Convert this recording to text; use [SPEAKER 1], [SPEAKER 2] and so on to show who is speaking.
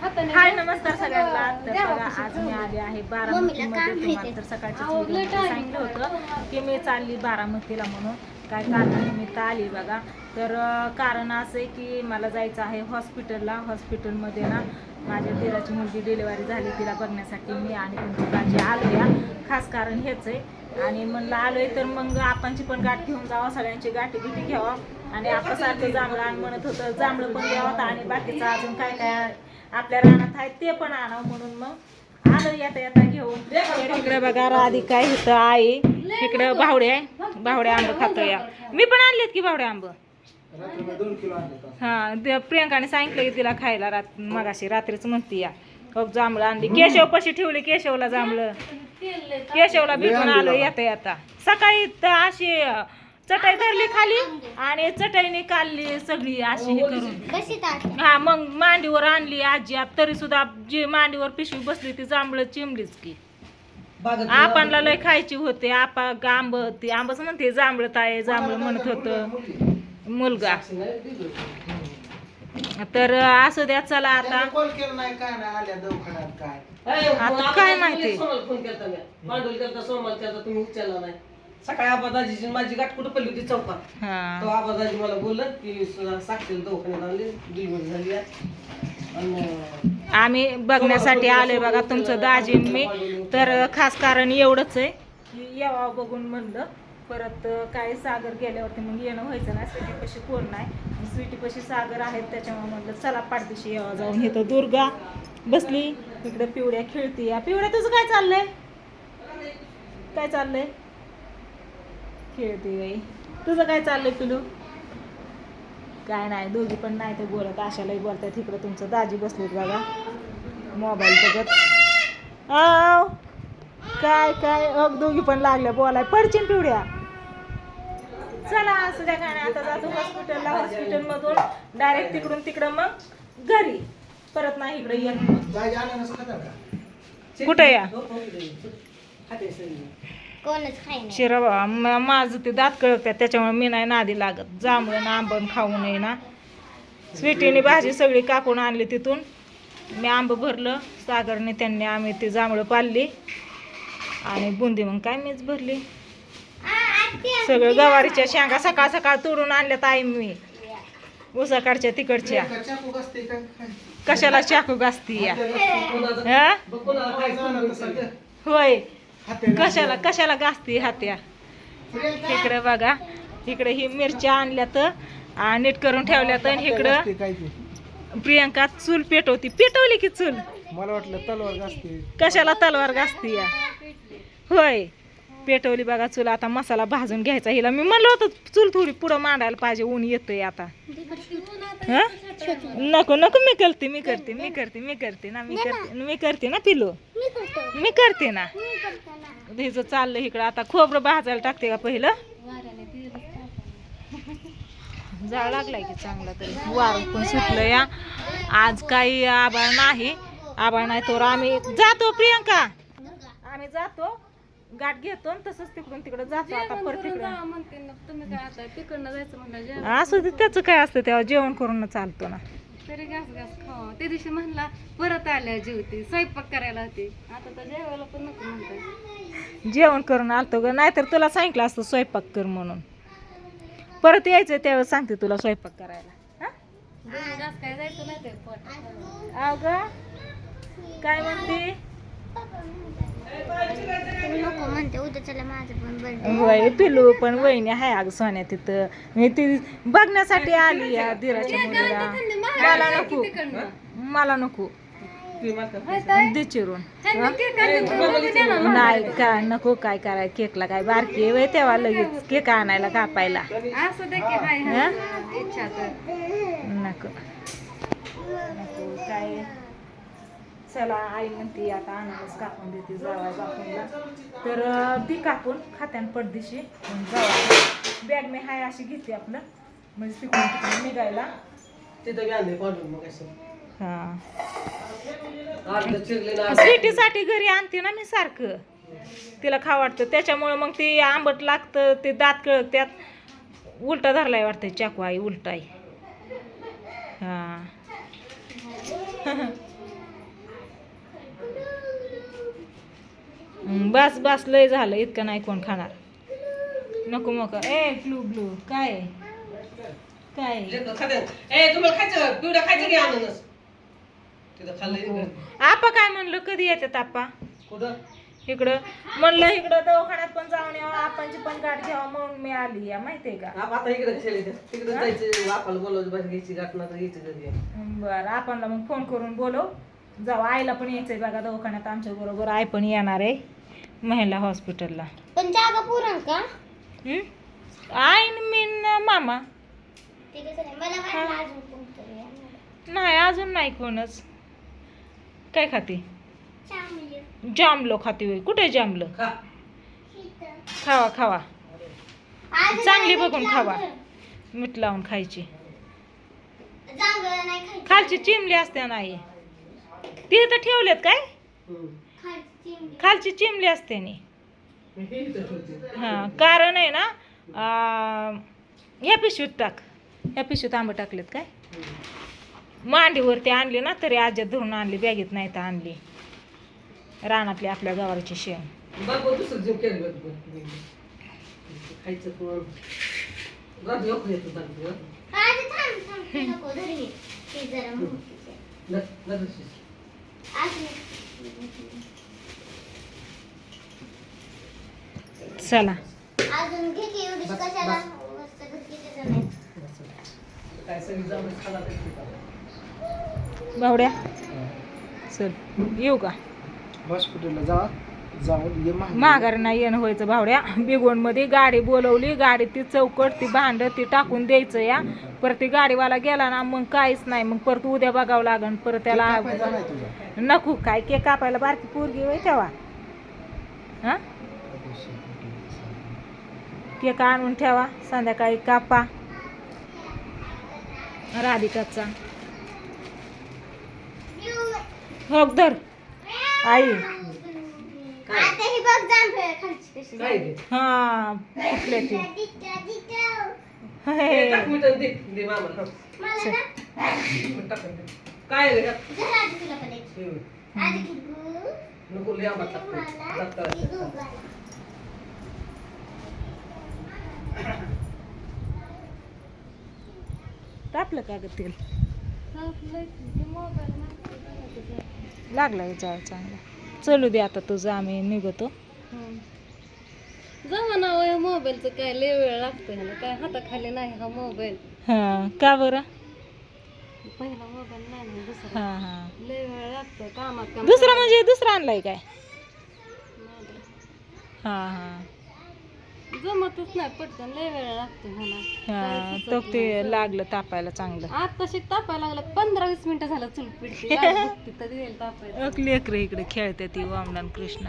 [SPEAKER 1] हाय नमस्कार सगळ्यांना. तर बघा आज मी आले आहे बारामतीमध्ये. तुम्हाला तर सकाळची सांगितलं होतं की मी चालली बारामतीला म्हणून. काय कारणानिमित्त आली बघा. तर कारण असं आहे की मला जायचं आहे हॉस्पिटलला. हॉस्पिटलमध्ये ना माझ्या दिराची मुलगी डिलिव्हरी झाली, तिला बघण्यासाठी मी आणि तुमची काळजी आलो या. खास कारण हेच आहे. आणि म्हणलं आलोय तर मग आपणची पण गाठ घेऊन जावा, सगळ्यांची गाठी बिठी घ्यावा. आणि आपण सारखं जांभळं आण म्हणत होतं, जांभळं पण घ्यावं आणि बाकीचं अजून काय काय आपल्या रानात आहे ते पण आणावं म्हणून मग आलं येता येता घेऊन. इकडे बघा राधिका इथं आहे, इकडं भावडे आहे, भावड्या आंब खातो या. मी पण आणलेत की भावड्या आंब. हा प्रियंकाने सांगितलं की तिला खायला मगाशी रात्रीच म्हणती या. जांभळं आणली, केशव पशी ठेवली, केशवला जांभळं, केशवला बी पण आलो येता येता. सकाळी अशी चटई धरली खाली आणि चटईने काढली सगळी अशी हे करून. हा मग मांडीवर आणली आजी. तरी सुद्धा जी मांडीवर पिशवी बसली ती जांभळं चिमलीच की. आपणला लय खायची होते. आपा आंब ती आंबच म्हणते, जांभळत आहे जांभळं म्हणत होत मुलगा. तर असं द्या चला आता. आता काय माहिती
[SPEAKER 2] सकाळी आबादाजीची माझी गाठ कुठं पडली होती चौकात. तो आबादाजी मला बोलत की साक्षीला दवाखान्यात आणले, डिलिव्हरी झाली आहे.
[SPEAKER 1] आम्ही बघण्यासाठी आलोय बघा तुमचं दाजी मी. तर खास कारण एवढंच आहे की यावं बघून म्हणलं. परत काय सागर गेल्यावरती मग येणं व्हायचं ना. स्वीटीपाशी कोण नाही, स्वीटीपाशी सागर आहेत, त्याच्यामुळे म्हणलं चला पाठदिशी यावं जाऊन. इथं दुर्गा बसली, इकडे पिवड्या खेळती या. पिवड्या तुझं काय चाललंय, काय चाललंय, खेळते बाई. तुझं काय चाललंय पिलू? काय नाही, दोघी पण नाही ते बोलत, आशालाही बोलतात. इकडं तुमचं दाजी बसलेत बघा मोबाईल बघत. आव काय काय दोघी पण लागल्या बोलाय. पडचिन पिवड्या. चला असं द्या. काय नाही, आता जातो हॉस्पिटलला. हॉस्पिटलमधून डायरेक्ट तिकडून तिकडं मग घरी. परत नाही इकडे येत. कुठे या शिरा बाबा, माझं ते दात कळतात त्याच्यामुळे मी नाही नादी लागत. जांभळं आंबन खाऊ नये ना. स्वीटीने भाजी सगळी कापून आणली तिथून. मी आंब भरलं, सागरने त्यांनी आम्ही ती जांभळं पाळली आणि बुंदी मग काय मीच भरली. सगळं गवारीच्या शेंगा सकाळ सकाळ तोडून आणल्यात आई मी, उसाकडच्या तिकडच्या. कशाला चाकू गाजती या होय, कशाला कशाला गाजती हात्या. इकडे बघा, इकडे ही मिरच्या आणल्यात नीट करून ठेवल्यात. इकडं प्रियंका चूल पेटवली की चूल.
[SPEAKER 3] मला वाटलं तलवार गाजते.
[SPEAKER 1] कशाला तलवार गाजती या होय, पेटवली बघा चूल. आता मसाला भाजून घ्यायचा. हिला मी म्हणलं होतं चूल थोडी पुढं मांडायला पाहिजे, ऊन येतोय आता. हा नको नको, मी करते मी करते मी करते मी करते ना, मी करते ना पिलो, मी करते ना. हिचं चाललं इकडं. आता खोबरं भाजायला टाकते का पहिलं. जाळ लागलाय की चांगला, तरी वार पण सुटलं या. आज काही आबाळ नाही, आबाळ नाही तर आम्ही जातो. प्रियंका आम्ही जातो, गाठ घेतो तसंच तिकडून तिकडं जातो. आता परत असं त्याचं काय असतं, तेव्हा जेवण करून चालतो ना.
[SPEAKER 4] तरी घास घास खावा. त्या दिवशी म्हणला परत आल्या जेवते, स्वयंपाक करायला होते. आता तर जेवायला पण नको म्हणताय.
[SPEAKER 1] जेवण करून आलतो ग, नाहीतर तुला सांगितलं असतं स्वयंपाक कर म्हणून. परत यायचं त्यावेळेस सांगते तुला स्वयंपाक करायला.
[SPEAKER 4] घास काय जायचं नाही ते पोट.
[SPEAKER 1] अव ग काय म्हणते, वय पिलू पण वहिनी आहे अगं सोन्या तिथं. मी ती बघण्यासाठी आली या दिराच्या मुलीला. मला नको, मला नको दे चिरून. नाही काय नको, काय कराय केकला काय बारकी वय तेव्हा लगेच केक आणायला कापायला. नको नको काय. चला आई म्हणते आता अनारस कापून देते जावा बापूला. तर ती कापून खात्यान पडदिशी जावा. बॅग मी हाय अशी घेते आपलं, म्हणजे तिकडून तिकडून निघायला. हा स्वीटीसाठी घरी आणते ना मी सारखं, तिला खाऊ वाटतं त्याच्यामुळं. मग ती आंबट लागतं, ते दात कळत. उलटा धरलाय वाटतं चाकू आई, उलटा आहे. हा बस बस लय झालं, इतकं नाही कोण खाणार. नको मग ए ब्लू ब्लू काय काय
[SPEAKER 2] लेकरं खात्यात. तुम्हाला खायचं पिवळं खायचं की अननस तिथं खाल्लं
[SPEAKER 1] आपा काय म्हणलं कधी येतात आपा
[SPEAKER 2] कुठं
[SPEAKER 1] इकडं? म्हणलं इकडं दवाखान्यात पण जाऊन यावं, आपणची पण गाठ घ्यावा म्हणून मी आली या माहितीये का.
[SPEAKER 2] आता इकडे कशाला येते तिकडे जायचं आपल्याला बोलावलं बाहेर घ्यायची गाठणार यायची घरी
[SPEAKER 1] बरं आपणला मग फोन करून बोलव जाऊ. आईला पण यायचंय बघा दवाखान्यात आमच्या बरोबर. आई पण येणार आहे महिला हॉस्पिटलला.
[SPEAKER 5] पण जागा पुरण का?
[SPEAKER 1] आई न मी न मामा.
[SPEAKER 5] ते कसं नाही, मला वाटलं अजून कोणतरी येणार.
[SPEAKER 1] नाही अजून नाही कोणच. काय खाते?
[SPEAKER 5] चांगली.
[SPEAKER 1] जामलो खाते होय. कुठे जामलं?
[SPEAKER 2] खा
[SPEAKER 5] इथं.
[SPEAKER 1] खावा खावा
[SPEAKER 5] आज
[SPEAKER 1] चांगली
[SPEAKER 5] नाही
[SPEAKER 1] बघून
[SPEAKER 5] मीठ
[SPEAKER 1] खावा.
[SPEAKER 5] लावलं.
[SPEAKER 1] मीठ लावून खायची.
[SPEAKER 5] जांभळं नाही खायची.
[SPEAKER 1] खालची चिमली असते नाही ती तर ठेवलेत काय?
[SPEAKER 5] खायची चिमणी.
[SPEAKER 1] खालची चिमली असते नी. हा कारण आहे ना ह्या पिशवीत टाक. ह्या पिशवीत आंबे टाकलेत काय? मांडीवरती आणली ना तरी आज्यात धरून आणली, बॅगेत नाही तर आणली. रानातली आपल्या गावाची शेण.
[SPEAKER 2] बाबा दुसरं जेव केलं खायचं कोण रात नको येतो बाबा
[SPEAKER 5] आज थांब थांब ते नको घरी ये. ते जरा मोठीच आहे. आज नाही.
[SPEAKER 1] चला
[SPEAKER 5] अजून घे की एवढीच कशाला मस्त घरची नाही.
[SPEAKER 2] काय सगळी जाऊन खाला
[SPEAKER 1] बावड्या चल येऊ का?
[SPEAKER 3] हॉस्पिटलला जाऊन ये
[SPEAKER 1] माघार नाही येणं व्हायचं बावड्या. बिगोणमध्ये गाडी बोलवली, गाडी ती चौकट ती भांड ती टाकून द्यायचं या. परत ती गाडीवाला गेला ना मग काहीच नाही. मग परत उद्या बघावं लागन परत त्याला. नको काय केक कापायला बारकी पोरगी होय तेव्हा. हा केक आणून ठेवा संध्याकाळी कापा राधिकाचा. हो धर आई.
[SPEAKER 5] आता ही बघ जांभळं खायची कशी.
[SPEAKER 2] काय ते
[SPEAKER 1] हा कुठल्या ती
[SPEAKER 2] हे टाक मीठ दे दे मामा
[SPEAKER 5] मला ना
[SPEAKER 2] टाकून दे काय रे
[SPEAKER 5] जरा आधी तुला पण एक. आधी की गु.
[SPEAKER 2] नको लय आंबट लागतं
[SPEAKER 5] ही दोघाला.
[SPEAKER 1] टाकलं का ग तेल? लागला जाळ चांगला. चलू दे आता तुझं आम्ही निघतो.
[SPEAKER 4] जावा ना या मोबाईलचं काय लय वेळ लागतोय ह्याला. काय हाताखाली नाही हा मोबाईल.
[SPEAKER 1] हा का बरं?
[SPEAKER 4] पहिला मोबाईल नाही ना दुसरा.
[SPEAKER 1] हा हा
[SPEAKER 4] लय वेळ लागतो कामात काम.
[SPEAKER 1] दुसरा म्हणजे दुसरा आणलाय काय? हा हा
[SPEAKER 4] जमतच नाही पटकन लय वेळ लागतो ह्याला.
[SPEAKER 1] हा तो ते लागलं तापायला चांगलं.
[SPEAKER 4] आता तशी तापायला लागलं 15-20 मिनिटं झालं चूल पिडते. तिथं दिलेलं तापायला.
[SPEAKER 1] लेकरं इकडे खेळते ती वामनान कृष्ण.